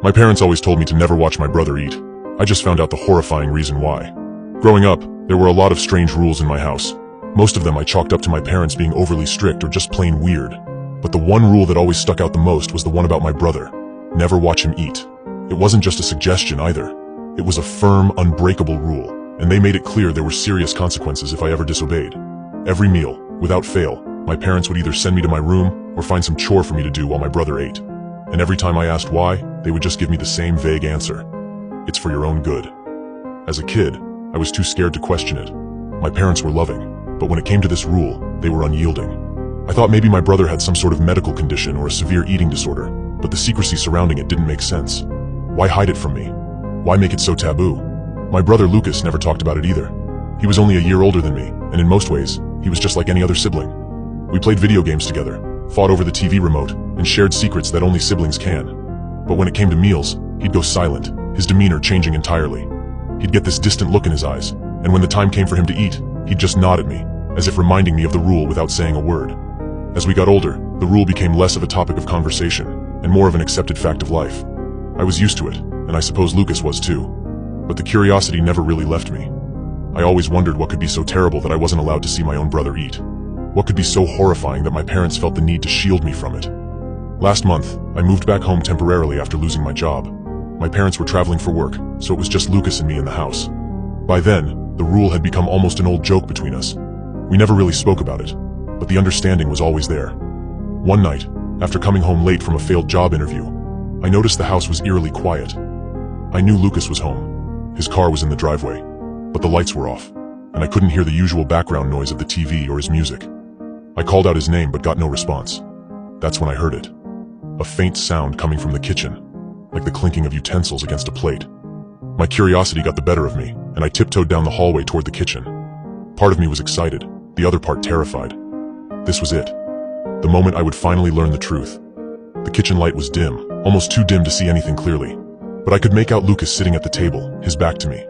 My parents always told me to never watch my brother eat. I just found out the horrifying reason why. Growing up, there were a lot of strange rules in my house. Most of them I chalked up to my parents being overly strict or just plain weird. But the one rule that always stuck out the most was the one about my brother. Never watch him eat. It wasn't just a suggestion either. It was a firm, unbreakable rule, and they made it clear there were serious consequences if I ever disobeyed. Every meal, without fail, my parents would either send me to my room or find some chore for me to do while my brother ate. And every time I asked why, they would just give me the same vague answer. It's for your own good. As a kid, I was too scared to question it. My parents were loving, but when it came to this rule, they were unyielding. I thought maybe my brother had some sort of medical condition or a severe eating disorder, but the secrecy surrounding it didn't make sense. Why hide it from me? Why make it so taboo? My brother Lucas never talked about it either. He was only a year older than me, and in most ways, he was just like any other sibling. We played video games together, fought over the TV remote, and shared secrets that only siblings can. But when it came to meals, he'd go silent, his demeanor changing entirely. He'd get this distant look in his eyes, and when the time came for him to eat, he'd just nod at me, as if reminding me of the rule without saying a word. As we got older, the rule became less of a topic of conversation, and more of an accepted fact of life. I was used to it, and I suppose Lucas was too. But the curiosity never really left me. I always wondered what could be so terrible that I wasn't allowed to see my own brother eat. What could be so horrifying that my parents felt the need to shield me from it? Last month, I moved back home temporarily after losing my job. My parents were traveling for work, so it was just Lucas and me in the house. By then, the rule had become almost an old joke between us. We never really spoke about it, but the understanding was always there. One night, after coming home late from a failed job interview, I noticed the house was eerily quiet. I knew Lucas was home. His car was in the driveway, but the lights were off, and I couldn't hear the usual background noise of the TV or his music. I called out his name but got no response. That's when I heard it. A faint sound coming from the kitchen, like the clinking of utensils against a plate. My curiosity got the better of me, and I tiptoed down the hallway toward the kitchen. Part of me was excited, the other part terrified. This was it. The moment I would finally learn the truth. The kitchen light was dim, almost too dim to see anything clearly, but I could make out Lucas sitting at the table, his back to me.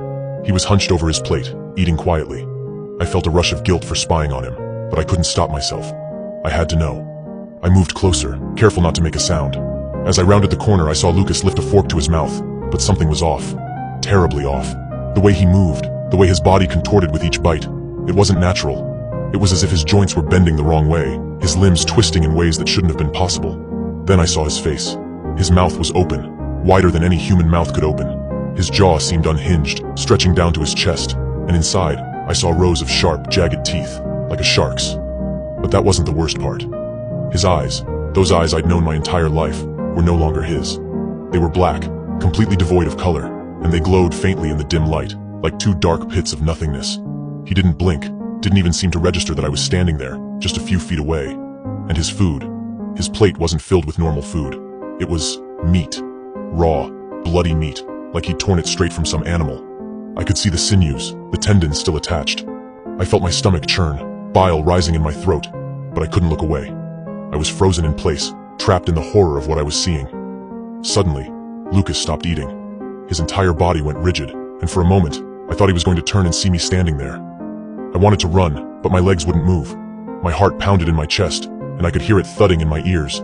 He was hunched over his plate, eating quietly. I felt a rush of guilt for spying on him, but I couldn't stop myself. I had to know. I moved closer, careful not to make a sound. As I rounded the corner, I saw Lucas lift a fork to his mouth, but something was off. Terribly off. The way he moved, the way his body contorted with each bite. It wasn't natural. It was as if his joints were bending the wrong way, his limbs twisting in ways that shouldn't have been possible. Then I saw his face. His mouth was open, wider than any human mouth could open. His jaw seemed unhinged, stretching down to his chest, and inside, I saw rows of sharp, jagged teeth, like a shark's. But that wasn't the worst part. His eyes, those eyes I'd known my entire life, were no longer his. They were black, completely devoid of color, and they glowed faintly in the dim light, like two dark pits of nothingness. He didn't blink, didn't even seem to register that I was standing there, just a few feet away. And his food, his plate wasn't filled with normal food. It was meat. Raw, bloody meat, like he'd torn it straight from some animal. I could see the sinews, the tendons still attached. I felt my stomach churn, bile rising in my throat, but I couldn't look away. I was frozen in place, trapped in the horror of what I was seeing. Suddenly, Lucas stopped eating. His entire body went rigid, and for a moment, I thought he was going to turn and see me standing there. I wanted to run, but my legs wouldn't move. My heart pounded in my chest, and I could hear it thudding in my ears.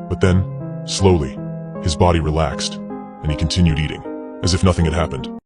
But then, slowly, his body relaxed, and he continued eating, as if nothing had happened.